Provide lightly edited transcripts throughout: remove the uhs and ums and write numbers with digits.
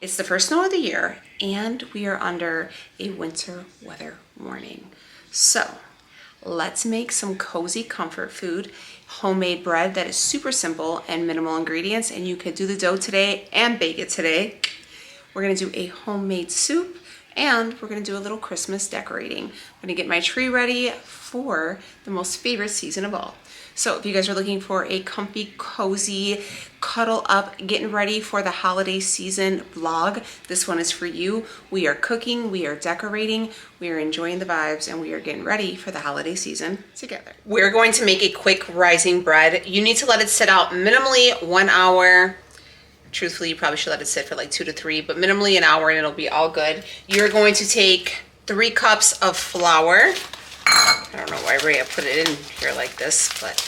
It's the first snow of the year and we are under a winter weather warning. So let's make some cozy comfort food, homemade bread that is super simple and minimal ingredients, and you could do the dough today and bake it today. We're gonna do a homemade soup and we're gonna do a little Christmas decorating. I'm gonna get my tree ready for the most favorite season of all. So if you guys are looking for a comfy, cozy, cuddle up, getting ready for the holiday season vlog, this one is for you. We are cooking, we are decorating, we are enjoying the vibes, and we are getting ready for the holiday season together. We're going to make a quick rising bread. You need to let it sit out minimally 1 hour. Truthfully, you probably should let it sit for like 2 to 3, but minimally an hour and it'll be all good. You're going to take 3 cups of flour. I don't know why Rhea put it in here like this, but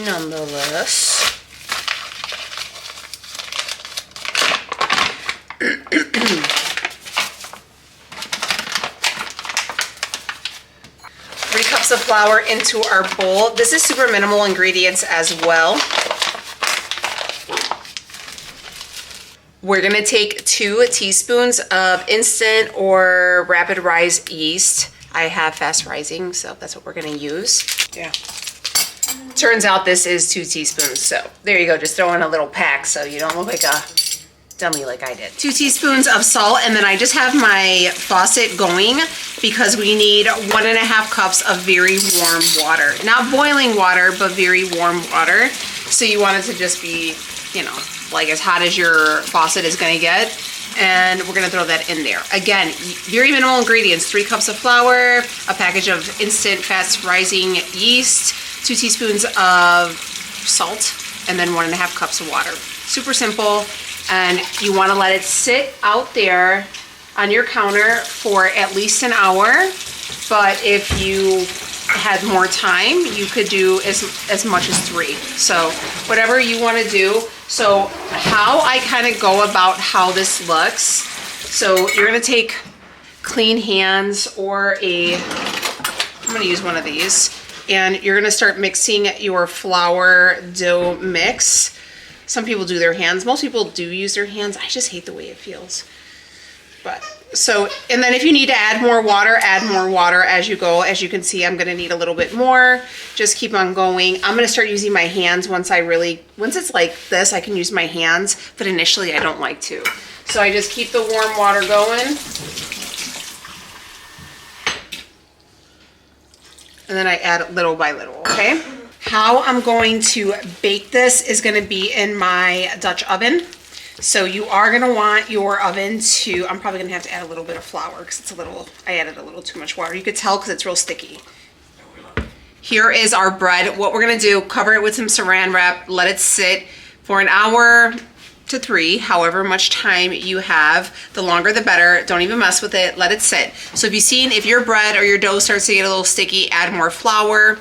nonetheless. 3 cups of flour into our bowl. This is super minimal ingredients as well. We're gonna take 2 teaspoons of instant or rapid rise yeast. I have fast rising, so that's what we're gonna use. Yeah. Turns out this is 2 teaspoons, so there you go. Just throw in a little pack so you don't look like a dummy like I did. 2 teaspoons of salt, and then I just have my faucet going because we need 1.5 cups of very warm water. Not boiling water, but very warm water. So you want it to just be, you know, like as hot as your faucet is gonna get. And we're gonna throw that in there. Again, very minimal ingredients: 3 cups of flour, a package of instant fast rising yeast, 2 teaspoons of salt, and then 1.5 cups of water. Super simple. And you wanna let it sit out there on your counter for at least an hour. But if you had more time, you could do as much as 3. So whatever you wanna do. So how I kind of go about how this looks, so you're gonna take clean hands or I'm gonna use one of these, and you're gonna start mixing your flour dough mix. Some people do their hands, most people do use their hands. I just hate the way it feels. But so, and then if you need to add more water as you go. As you can see, I'm gonna need a little bit more. Just keep on going. I'm gonna start using my hands once it's like this, I can use my hands, but initially I don't like to. So I just keep the warm water going. And then I add little by little, okay? How I'm going to bake this is gonna be in my Dutch oven. So you are gonna want your oven to, I'm probably gonna have to add a little bit of flour because I added a little too much water. You could tell because it's real sticky. Here is our bread. What we're gonna do, cover it with some saran wrap, let it sit for an hour to 3, however much time you have. The longer the better. Don't even mess with it, let it sit. So if your bread or your dough starts to get a little sticky, add more flour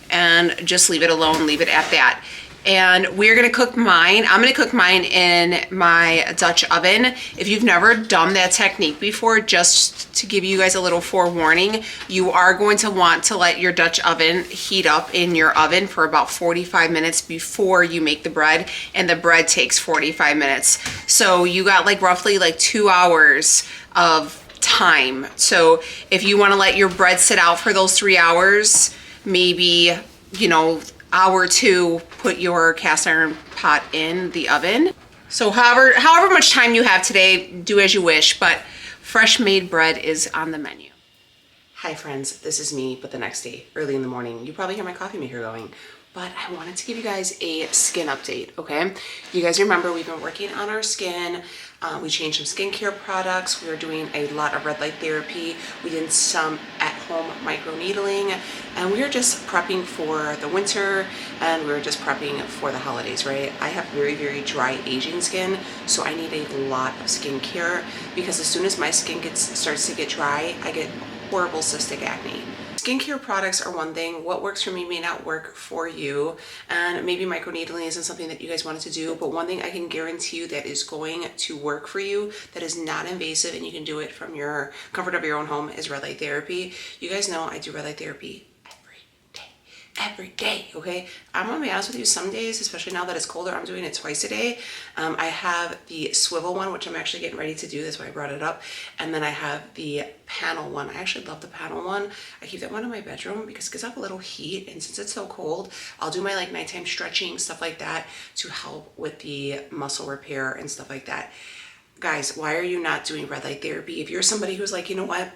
and just leave it alone, leave it at that. And we're gonna cook mine. I'm gonna cook mine in my Dutch oven. If you've never done that technique before, just to give you guys a little forewarning, you are going to want to let your Dutch oven heat up in your oven for about 45 minutes before you make the bread, and the bread takes 45 minutes. So you got like roughly like 2 hours of time. So if you wanna let your bread sit out for those 3 hours, maybe, you know, hour 2, put your cast iron pot in the oven. So however much time you have today, do as you wish, but fresh made bread is on the menu. Hi friends, this is me, but the next day, early in the morning. You probably hear my coffee maker going, but I wanted to give you guys a skin update, okay? You guys remember we've been working on our skin. We changed some skincare products. We were doing a lot of red light therapy. We did some at-home microneedling, and we were just prepping for the winter, and we were just prepping for the holidays, right? I have very, very dry aging skin, so I need a lot of skincare because as soon as my skin starts to get dry, I get horrible cystic acne. Skincare products are one thing. What works for me may not work for you, and maybe microneedling isn't something that you guys wanted to do, but one thing I can guarantee you that is going to work for you, that is not invasive, and you can do it from your comfort of your own home, is red light therapy. You guys know I do red light therapy every day. every day, okay? I'm gonna be honest with you, some days, especially now that it's colder, I'm doing it twice a day. I have the swivel one, which I'm actually getting ready to do, that's why I brought it up. And then I have the panel one. I actually love the panel one. I keep that one in my bedroom because it gives up a little heat, and since it's so cold, I'll do my like nighttime stretching, stuff like that, to help with the muscle repair and stuff like that. Guys, why are you not doing red light therapy? If you're somebody who's like, you know what,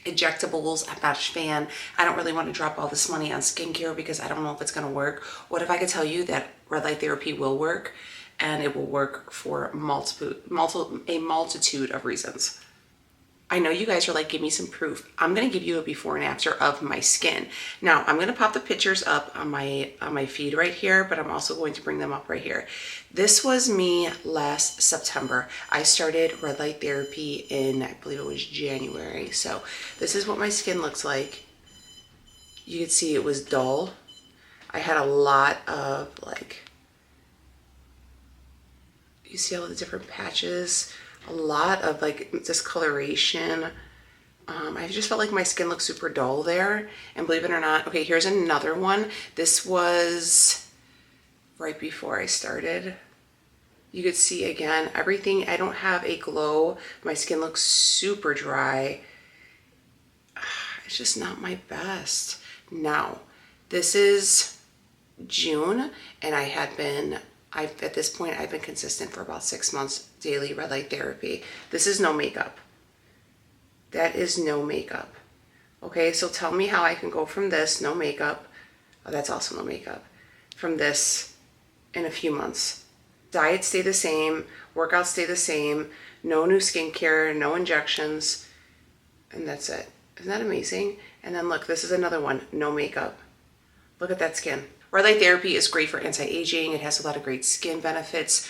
injectables, I'm not a fan. I don't really want to drop all this money on skincare because I don't know if it's going to work. What if I could tell you that red light therapy will work, and it will work for a multitude of reasons? I know you guys are like, give me some proof. I'm going to give you a before and after of my skin. Now, I'm going to pop the pictures up on my feed right here, but I'm also going to bring them up right here. This was me last September. I started red light therapy in, I believe it was January. So this is what my skin looks like. You can see it was dull. I had a lot of like, you see all the different patches, a lot of like discoloration. I just felt like my skin looked super dull there. And believe it or not, okay, here's another one. This was right before I started. You could see again, everything, I don't have a glow. My skin looks super dry. It's just not my best. Now, this is June, and at this point, I've been consistent for about 6 months, daily red light therapy. This is no makeup. That is no makeup. Okay, so tell me how I can go from this, no makeup, oh, that's also no makeup, from this in a few months. Diet stay the same, workouts stay the same, no new skincare, no injections, and that's it. Isn't that amazing? And then look, this is another one, no makeup. Look at that skin. Red light therapy is great for anti-aging. It has a lot of great skin benefits.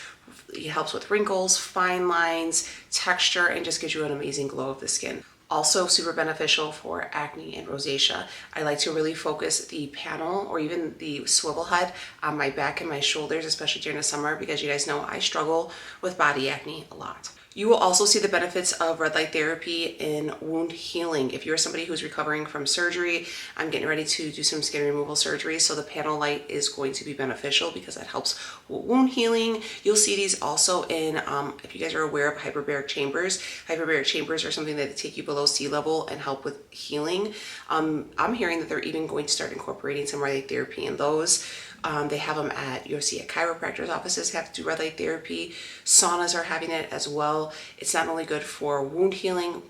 It helps with wrinkles, fine lines, texture, and just gives you an amazing glow of the skin. Also super beneficial for acne and rosacea. I like to really focus the panel or even the swivel head on my back and my shoulders, especially during the summer, because you guys know I struggle with body acne a lot. You will also see the benefits of red light therapy in wound healing. If you're somebody who's recovering from surgery, I'm getting ready to do some skin removal surgery, so the panel light is going to be beneficial because that helps with wound healing. You'll see these also in, if you guys are aware of hyperbaric chambers. Hyperbaric chambers are something that take you below sea level and help with healing. I'm hearing that they're even going to start incorporating some red light therapy in those. They have them you'll see at chiropractors' offices have to do red light therapy. Saunas are having it as well. It's not only good for wound healing.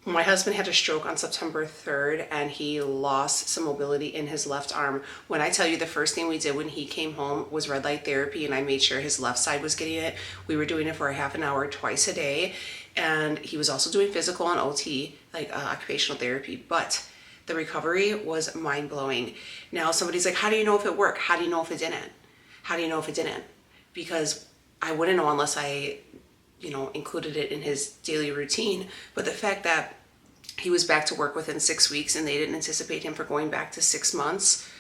My husband had a stroke on September 3rd, and he lost some mobility in his left arm. When I tell you the first thing we did when he came home was red light therapy, and I made sure his left side was getting it. We were doing it for a half an hour twice a day, and he was also doing physical and OT, like occupational therapy, but the recovery was mind-blowing. Now somebody's like, how do you know if it worked? How do you know if it didn't? How do you know if it didn't? Because I wouldn't know unless I, included it in his daily routine. But the fact that he was back to work within 6 weeks and they didn't anticipate him for going back to 6 months,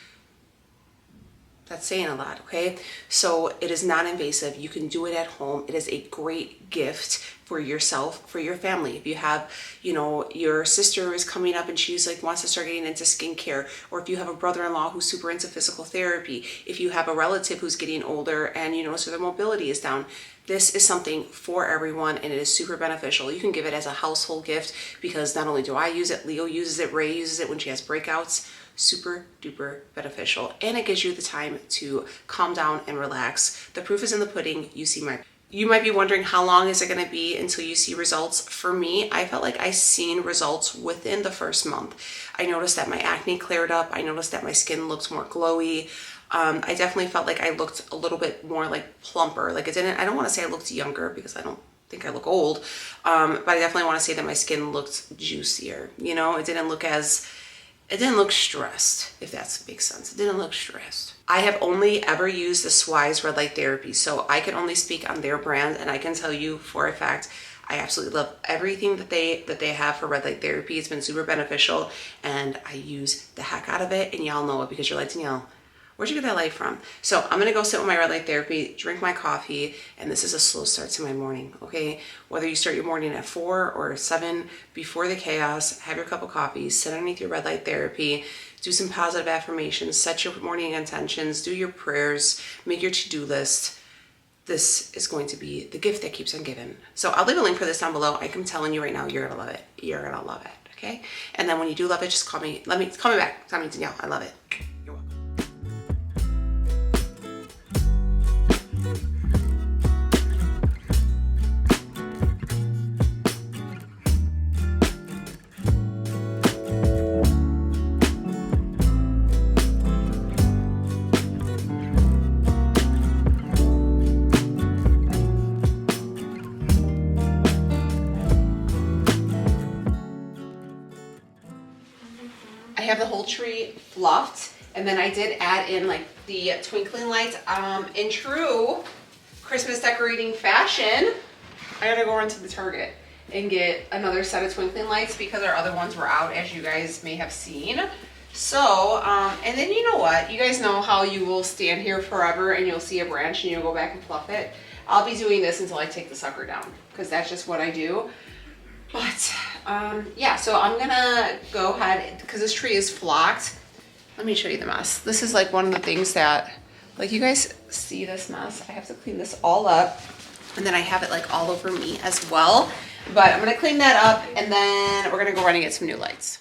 that's saying a lot, okay? So it is non-invasive. You can do it at home. It is a great gift for yourself, for your family. If you have, your sister is coming up and she's like wants to start getting into skincare, or if you have a brother-in-law who's super into physical therapy, if you have a relative who's getting older and so their mobility is down, this is something for everyone, and it is super beneficial. You can give it as a household gift because not only do I use it, Leo uses it, Ray uses it when she has breakouts. Super duper beneficial, and it gives you the time to calm down and relax. The proof is in the pudding. You might be wondering, how long is it going to be until you see results? For me, I felt like I seen results within the first month. I noticed that my acne cleared up. I noticed that my skin looked more glowy. I definitely felt like I looked a little bit more like plumper. Like I don't want to say I looked younger because I don't think I look old, but I definitely want to say that my skin looked juicier. It didn't look stressed, if that makes sense. It didn't look stressed. I have only ever used the Swy's red light therapy, so I can only speak on their brand, and I can tell you for a fact, I absolutely love everything that they have for red light therapy. It's been super beneficial, and I use the heck out of it, and y'all know it because you're like, Danielle, Where'd you get that light from? So I'm gonna go sit with my red light therapy, drink my coffee, and this is a slow start to my morning, okay? Whether you start your morning at 4 or 7, before the chaos, have your cup of coffee, sit underneath your red light therapy, do some positive affirmations, set your morning intentions, do your prayers, make your to-do list. This is going to be the gift that keeps on giving. So I'll leave a link for this down below. I'm telling you right now, you're gonna love it. You're gonna love it, okay? And then when you do love it, just call me back. Tell me, Danielle, I love it. You're welcome. I have the whole tree fluffed, and then I did add in like the twinkling lights. In true Christmas decorating fashion, I gotta go run to the Target and get another set of twinkling lights because our other ones were out, as you guys may have seen. So, and then you know what? You guys know how you will stand here forever and you'll see a branch and you'll go back and fluff it. I'll be doing this until I take the sucker down because that's just what I do. But yeah, so I'm gonna go ahead, because this tree is flocked. Let me show you the mess. This is like one of the things that, like, you guys see this mess? I have to clean this all up, and then I have it like all over me as well. But I'm gonna clean that up, and then we're gonna go run and get some new lights.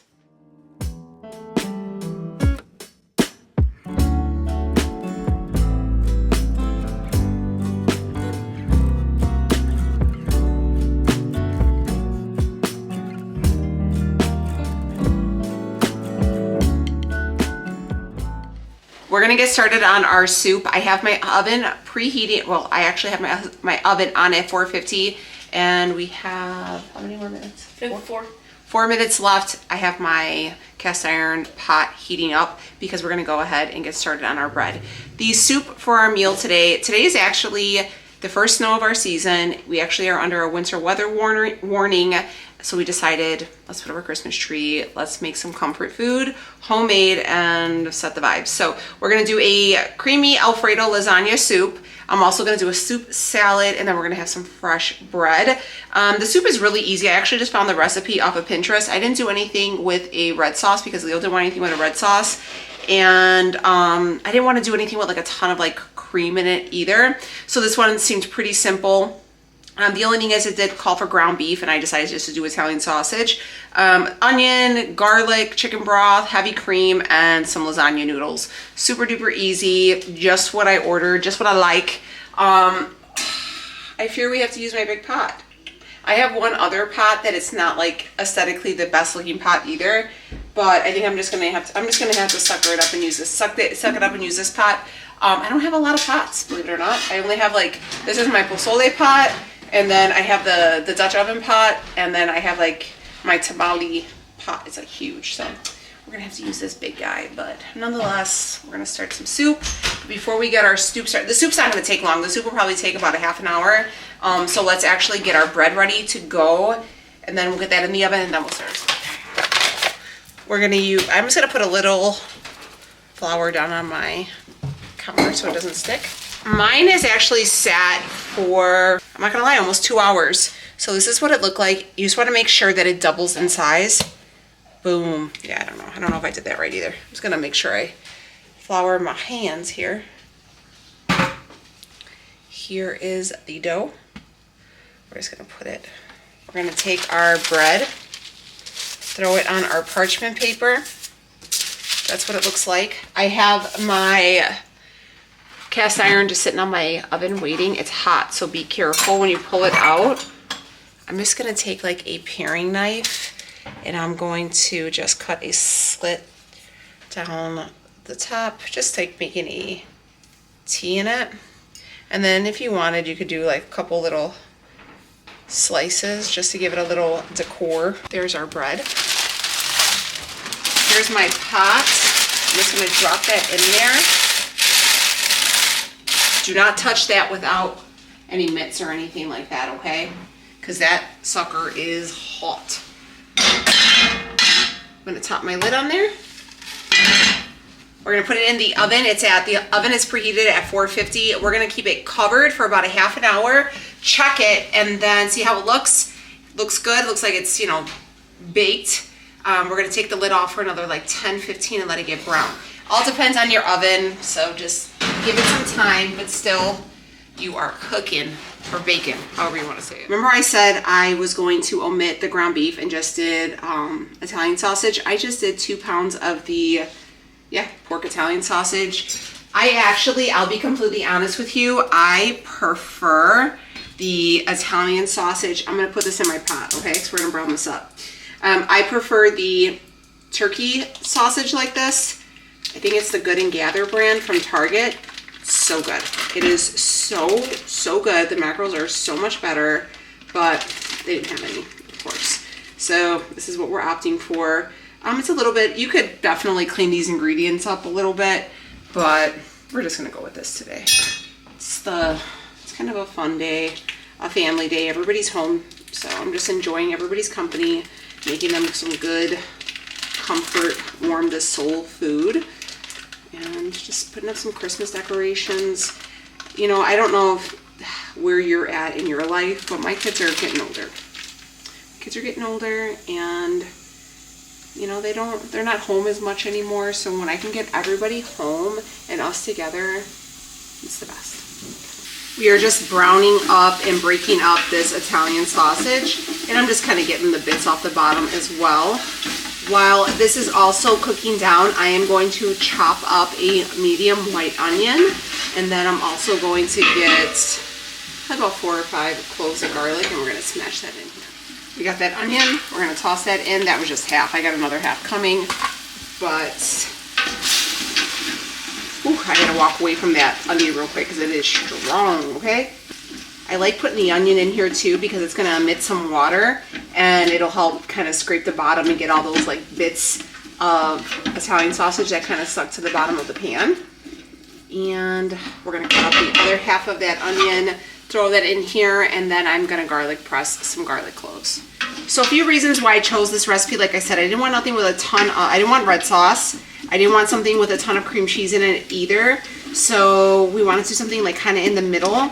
We're gonna get started on our soup. I have my oven preheating. Well, I actually have my oven on at 450, and we have, how many more minutes? 4 minutes left. I have my cast iron pot heating up because we're gonna go ahead and get started on our bread. The soup for our meal today is actually the first snow of our season. We actually are under a winter weather warning. So we decided, let's put up our Christmas tree, let's make some comfort food, homemade, and set the vibes. So we're gonna do a creamy alfredo lasagna soup. I'm also gonna do a soup salad, and then we're gonna have some fresh bread. The soup is really easy. I actually just found the recipe off of Pinterest. I didn't do anything with a red sauce because Leo didn't want anything with a red sauce. And I didn't want to do anything with like a ton of like cream in it either. So this one seemed pretty simple. The only thing is it did call for ground beef, and I decided just to do Italian sausage. Onion, garlic, chicken broth, heavy cream, and some lasagna noodles. Super duper easy, just what I ordered, just what I like. I fear we have to use my big pot. I have one other pot that it's not like aesthetically the best looking pot either, but I think I'm just gonna have to sucker it up and use this, suck it up and use this pot. I don't have a lot of pots, believe it or not. I only have like, this is my pozole pot, and then I have the Dutch oven pot, and then I have like my tamale pot. It's like huge, so we're gonna have to use this big guy, but nonetheless, we're gonna start some soup. Before we get our soup started, the soup's not gonna take long. The soup will probably take about a half an hour. So let's actually get our bread ready to go, and then we'll get that in the oven, and then we'll start. We're gonna use, I'm just gonna put a little flour down on my counter so it doesn't stick. Mine is actually sat for, I'm not gonna lie, almost 2 hours. So this is what it looked like. You just wanna make sure that it doubles in size. Boom. Yeah, I don't know if I did that right either. I'm just gonna make sure I flour my hands here. Here is the dough. We're just gonna put it, we're gonna take our bread, throw it on our parchment paper. That's what it looks like. I have my cast iron just sitting on my oven waiting. It's hot, so be careful when you pull it out. I'm just gonna take like a paring knife, and I'm going to just cut a slit down the top, just like making a T in it. And then if you wanted, you could do like a couple little slices just to give it a little decor. There's our bread. Here's my pot. I'm just gonna drop that in there. Do not touch that without any mitts or anything like that, okay? Because that sucker is hot. I'm gonna top my lid on there. We're gonna put it in the oven. The oven is preheated at 450. We're gonna keep it covered for about a half an hour, check it, and then see how it looks. Looks good, looks like it's, you know, baked. We're gonna take the lid off for another like 10, 15 and let it get brown. All depends on your oven, so just give it some time, but still, you are cooking or baking, however you wanna say it. Remember I said I was going to omit the ground beef and just did Italian sausage? I just did 2 pounds of the pork Italian sausage. I'll be completely honest with you, I prefer the Italian sausage. I'm gonna put this in my pot, okay? So we're gonna brown this up. I prefer the turkey sausage like this. I think it's the Good and Gather brand from Target. So good. It is so good. The mackerels are so much better, but they didn't have any, of course. So this is what we're opting for. It's a little bit, you could definitely clean these ingredients up a little bit, but we're just gonna go with this today. It's kind of a fun day, a family day. Everybody's home, so I'm just enjoying everybody's company, making them some good comfort, warm to soul food, and just putting up some Christmas decorations. You know, I don't know where you're at in your life, but my kids are getting older. Kids are getting older, and you know, they're not home as much anymore, so when I can get everybody home and us together, it's the best. We are just browning up and breaking up this Italian sausage, and I'm just kind of getting the bits off the bottom as well. While this is also cooking down, I am going to chop up a medium white onion, and then I'm also going to get about 4 or 5 cloves of garlic, and we're going to smash that in here. We got that onion, we're gonna toss that in. That was just half, I got another half coming, but I gotta walk away from that onion real quick because it is strong, okay? I like putting the onion in here too because it's gonna emit some water and it'll help kind of scrape the bottom and get all those like bits of Italian sausage that kind of stuck to the bottom of the pan. And we're gonna cut up the other half of that onion, throw that in here, and then I'm gonna garlic press some garlic cloves. So a few reasons why I chose this recipe. Like I said, I didn't want nothing with a ton of, I didn't want red sauce. I didn't want something with a ton of cream cheese in it either. So we wanted to do something like kind of in the middle.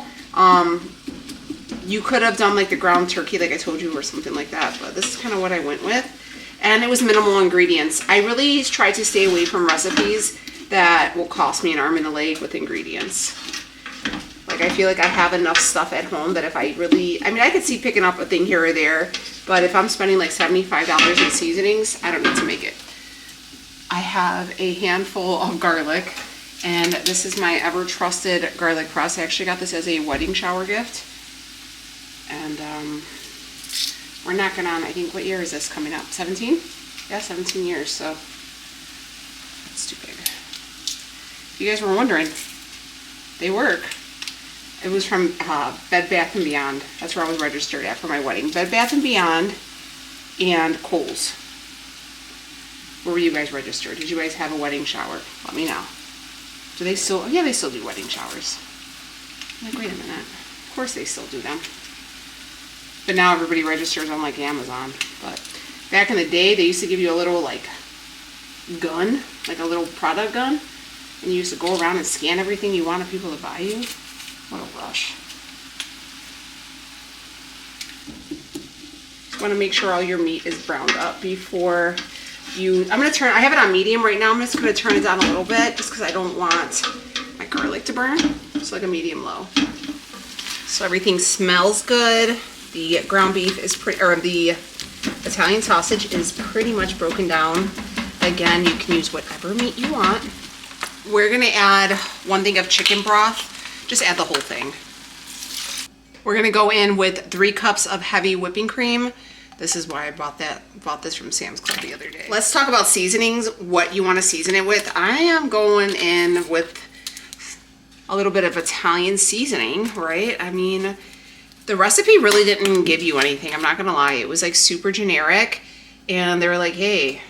You could have done like the ground turkey like I told you or something like that, but this is kind of what I went with. And it was minimal ingredients. I really tried to stay away from recipes that will cost me an arm and a leg with ingredients. Like I feel like I have enough stuff at home that if I really, I mean I could see picking up a thing here or there, but if I'm spending like $75 in seasonings, I don't need to make it. I have a handful of garlic, and this is my ever trusted garlic press. I actually got this as a wedding shower gift. And we're knocking on, I think, what year is this coming up? 17? Yeah, 17 years, so it's too big. If you guys were wondering, they work. It was from Bed Bath & Beyond. That's where I was registered at for my wedding. Bed Bath & Beyond and Kohl's. Where were you guys registered? Did you guys have a wedding shower? Let me know. Do they still, oh, yeah, they still do wedding showers. I'm like, wait a minute. Of course they still do them. But now everybody registers on like Amazon. But back in the day, they used to give you a little like gun, like a little product gun. And you used to go around and scan everything you wanted people to buy you. What a rush. Just want to make sure all your meat is browned up before you, I'm going to turn, I have it on medium right now. I'm just going to turn it down a little bit just because I don't want my garlic to burn. It's like a medium low. So everything smells good. The ground beef is pretty, or the Italian sausage is pretty much broken down. Again, you can use whatever meat you want. We're going to add 1 thing of chicken broth. Just add the whole thing. We're gonna go in with 3 cups of heavy whipping cream. This is why I bought this from Sam's Club the other day. Let's talk about seasonings, what you wanna season it with. I am going in with a little bit of Italian seasoning, right? I mean, the recipe really didn't give you anything, I'm not gonna lie. It was like super generic, and they were like, hey,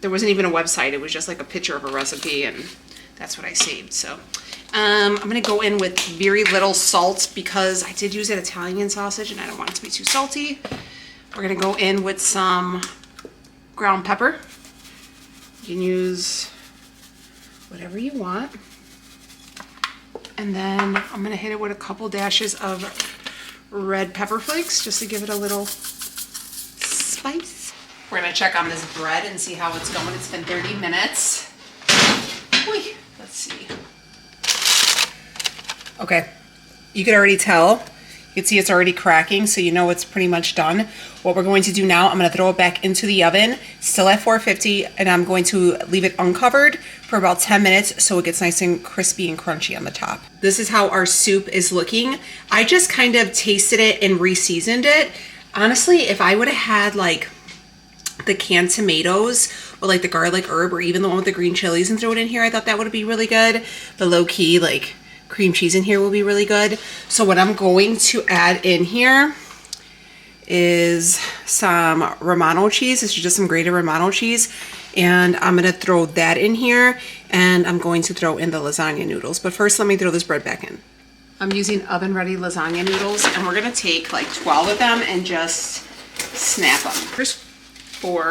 there wasn't even a website. It was just like a picture of a recipe, and that's what I saved, so. I'm gonna go in with very little salt because I did use an Italian sausage and I don't want it to be too salty. We're gonna go in with some ground pepper. You can use whatever you want. And then I'm gonna hit it with a couple dashes of red pepper flakes just to give it a little spice. We're gonna check on this bread and see how it's going. It's been 30 minutes. Whee, let's see. Okay, you can already tell. You can see it's already cracking, so you know it's pretty much done. What we're going to do now, I'm gonna throw it back into the oven, still at 450, and I'm going to leave it uncovered for about 10 minutes so it gets nice and crispy and crunchy on the top. This is how our soup is looking. I just kind of tasted it and re-seasoned it. Honestly, if I would have had like the canned tomatoes or like the garlic herb or even the one with the green chilies and throw it in here, I thought that would be really good. The low key, like, cream cheese in here will be really good. So what I'm going to add in here is some Romano cheese. This is just some grated Romano cheese. And I'm gonna throw that in here, and I'm going to throw in the lasagna noodles. But first, let me throw this bread back in. I'm using oven ready lasagna noodles, and we're gonna take like 12 of them and just snap them. Here's 4.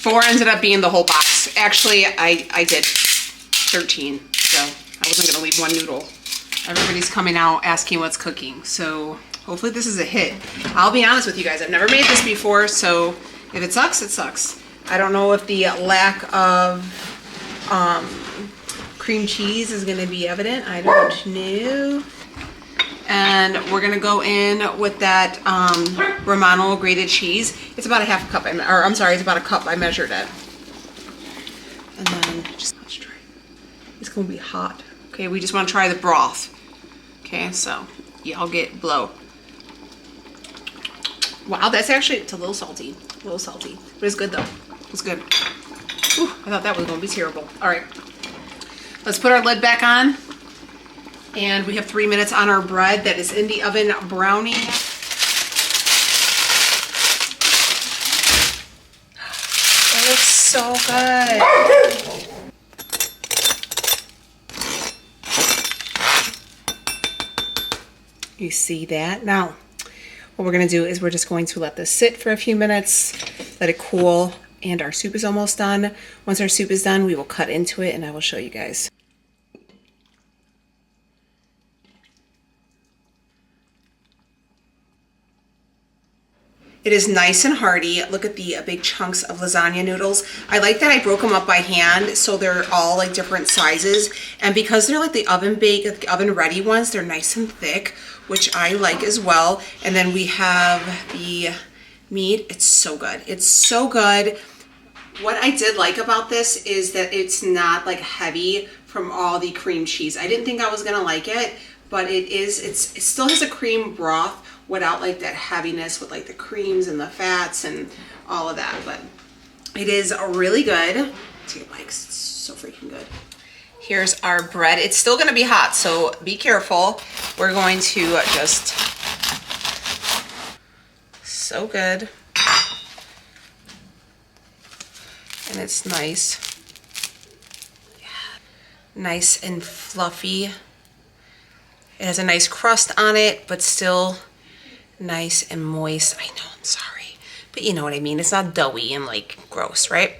Four ended up being the whole box. Actually, I did 13, so I wasn't gonna leave one noodle. Everybody's coming out asking what's cooking, so hopefully this is a hit. I'll be honest with you guys, I've never made this before, so if it sucks, it sucks. I don't know if the lack of cream cheese is gonna be evident. I don't know. And we're gonna go in with that Romano grated cheese. It's about a half a cup, it's about a cup. I measured it. And then let's try. It's gonna be hot. Okay, we just wanna try the broth. Okay, so y'all get blow. Wow, that's actually, it's a little salty, but it's good though. It's good. Ooh, I thought that was gonna be terrible. All right, let's put our lid back on. And we have 3 minutes on our bread that is in the oven browning. It looks so good. You see that? Now, what we're gonna do is we're just going to let this sit for a few minutes, let it cool, and our soup is almost done. Once our soup is done, we will cut into it and I will show you guys. It is nice and hearty. Look at the big chunks of lasagna noodles. I like that I broke them up by hand, so they're all like different sizes. And because they're like the oven baked, the oven ready ones, they're nice and thick, which I like as well. And then we have the meat. It's so good. It's so good. What I did like about this is that it's not like heavy from all the cream cheese. I didn't think I was gonna like it, but it still has a cream broth without like that heaviness with like the creams and the fats and all of that. But it is really good. Take a bite, it's so freaking good. Here's our bread. It's still gonna be hot, so be careful. We're going to just, so good. And it's nice. Yeah. Nice and fluffy. It has a nice crust on it, but still nice and moist. I know, I'm sorry, but you know what I mean. It's not doughy and like gross, right?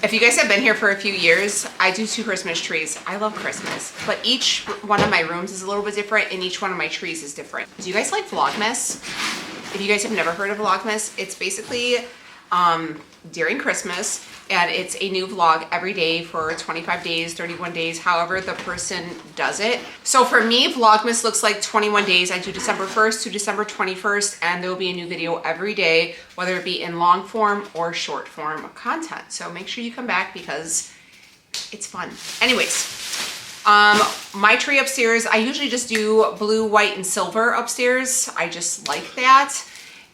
If you guys have been here for a few years, I do 2 Christmas trees. I love Christmas, but each one of my rooms is a little bit different and each one of my trees is different. Do you guys like Vlogmas? If you guys have never heard of Vlogmas, it's basically during Christmas, and it's a new vlog every day for 25 days, 31 days, however the person does it. So for me, Vlogmas looks like 21 days. I do December 1st to December 21st, and there will be a new video every day, whether it be in long form or short form content. So make sure you come back because it's fun. Anyways, my tree upstairs, I usually just do blue, white, and silver upstairs. I just like that.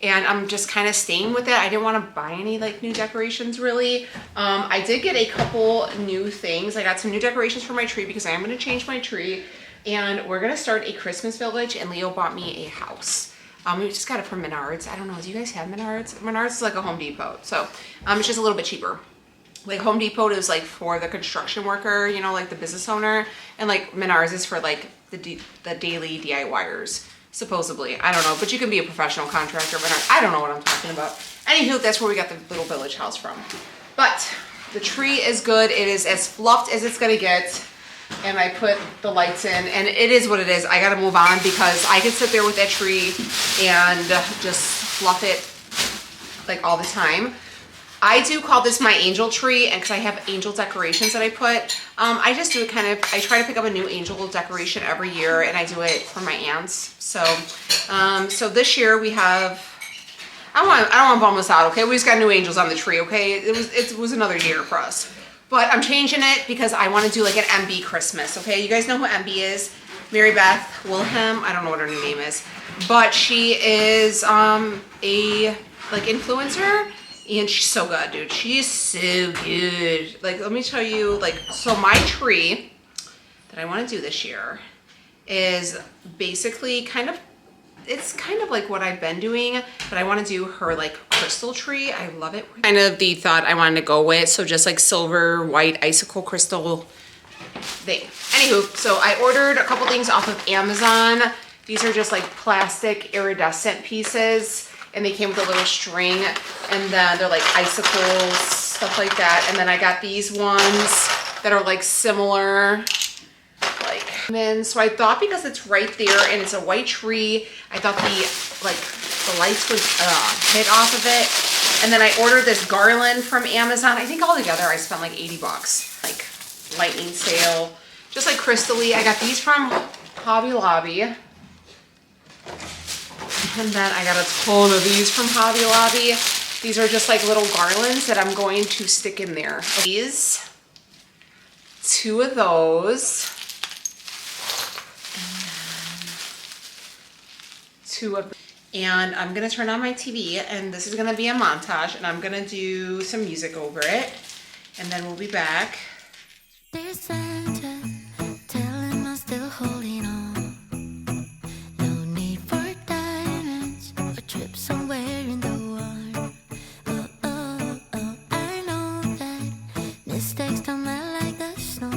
And I'm just kind of staying with it. I didn't want to buy any like new decorations really. I did get a couple new things. I got some new decorations for my tree because I am going to change my tree. And we're going to start a Christmas village, and Leo bought me a house. We just got it from Menards. I don't know, do you guys have Menards? Menards is like a Home Depot. So it's just a little bit cheaper. Like Home Depot is like for the construction worker, you know, like the business owner. And like Menards is for like the daily DIYers, supposedly. I don't know, but you can be a professional contractor, but I don't know what I'm talking about. Anywho, that's where we got the little village house from. But the tree is good. It is as fluffed as it's gonna get. And I put the lights in, and it is what it is. I gotta move on because I can sit there with that tree and just fluff it like all the time. I do call this my angel tree, and because I have angel decorations that I put, I just do it kind of, I try to pick up a new angel decoration every year, and I do it for my aunts. So, so this year we have, I don't want to bum us out, okay? We just got new angels on the tree, okay? It was another year for us. But I'm changing it because I want to do like an MB Christmas, okay? You guys know who MB is? Mary Beth Wilhelm. I don't know what her new name is. But she is a like influencer, and she's so good, dude. She's so good. Like, let me tell you, like, so my tree that I want to do this year is basically kind of, it's kind of like what I've been doing, but I want to do her like crystal tree. I love it. Kind of the thought I wanted to go with. So just like silver, white, icicle crystal thing. Anywho, so I ordered a couple things off of Amazon. These are just like plastic iridescent pieces, and they came with a little string, and then they're like icicles, stuff like that. And then I got these ones that are like similar. And then, so I thought because it's right there and it's a white tree, I thought the lights would hit off of it. And then I ordered this garland from Amazon. I think altogether I spent like 80 bucks, like lightning sale, just like crystally. I got these from Hobby Lobby. And then I got a ton of these from Hobby Lobby. These are just like little garlands that I'm going to stick in there. These, 2 of those. 2 of them. And I'm gonna turn on my TV, and this is gonna be a montage, and I'm gonna do some music over it, and then we'll be back. Dear Santa, tell him I'm still holding on. No need for diamonds or trips somewhere in the warm. Oh, oh, oh, I know that mistakes don't melt like the snow.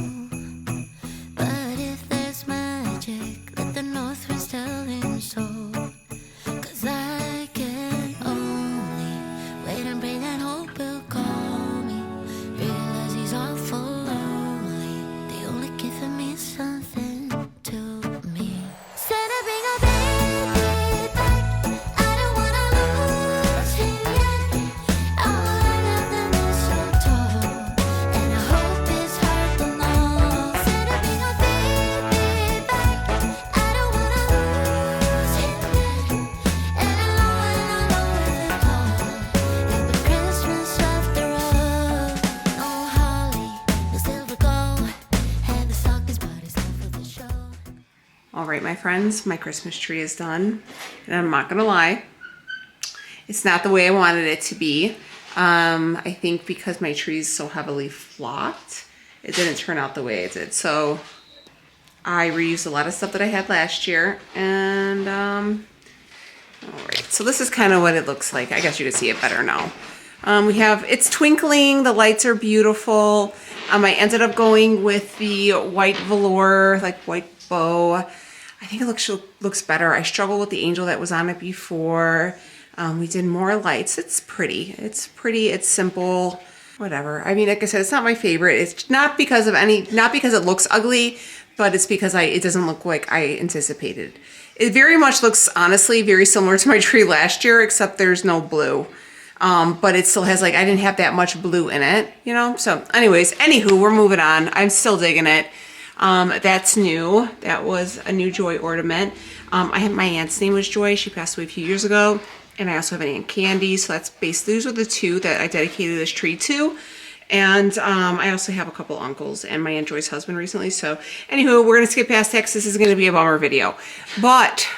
But if there's magic, let the north winds tell him so. All right, my friends, my Christmas tree is done, and I'm not gonna lie, it's not the way I wanted it to be. I think because my tree is so heavily flocked, it didn't turn out the way it did. So I reused a lot of stuff that I had last year, and all right, so this is kind of what it looks like. I guess you can see it better now. It's twinkling, the lights are beautiful. I ended up going with the white velour, like white bow. I think it looks better. I struggled with the angel that was on it before. We did more lights. It's pretty. It's simple. Whatever. I mean, like I said, it's not my favorite. It's not because it looks ugly, but it's because it doesn't look like I anticipated. It very much looks, honestly, very similar to my tree last year, except there's no blue. But it still has, like, I didn't have that much blue in it, you know? So anyways, anywho, we're moving on. I'm still digging it. That's new. That was a new Joy ornament. My aunt's name was Joy. She passed away a few years ago. And I also have an Aunt Candy. So that's basically, those are the 2 that I dedicated this tree to. And I also have a couple uncles and my Aunt Joy's husband recently. So anywho, we're going to skip past that. This is going to be a bummer video. But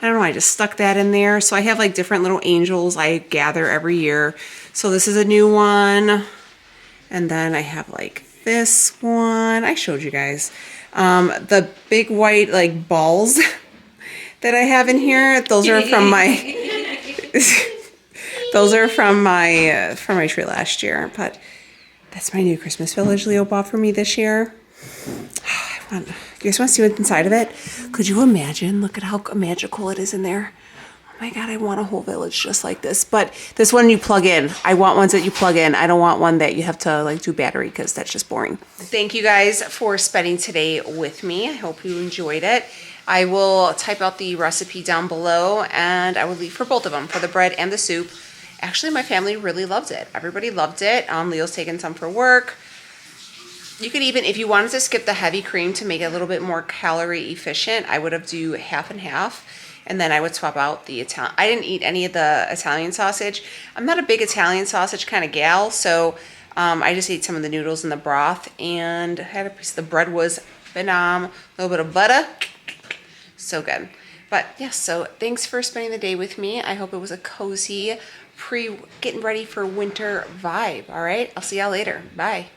I don't know, I just stuck that in there. So I have like different little angels I gather every year. So this is a new one. And then I have like this one. I showed you guys. The big white like balls that I have in here. Those are from my those are from my tree last year. But that's my new Christmas village Leo bought for me this year. You guys want to see what's inside of it? Could you imagine? Look at how magical it is in there. Oh my God, I want a whole village just like this. But this one you plug in. I want ones that you plug in. I don't want one that you have to like do battery because that's just boring. Thank you guys for spending today with me. I hope you enjoyed it. I will type out the recipe down below and I will leave for both of them, for the bread and the soup. Actually, my family really loved it. Everybody loved it. Leo's taking some for work. You could even, if you wanted to skip the heavy cream to make it a little bit more calorie efficient, I would have do half and half. And then I would swap out the Italian. I didn't eat any of the Italian sausage. I'm not a big Italian sausage kind of gal, so I just ate some of the noodles and the broth and had a piece. The bread was phenom. A little bit of butter. So good. But yes, so thanks for spending the day with me. I hope it was a cozy, getting ready for winter vibe. All right, I'll see y'all later. Bye.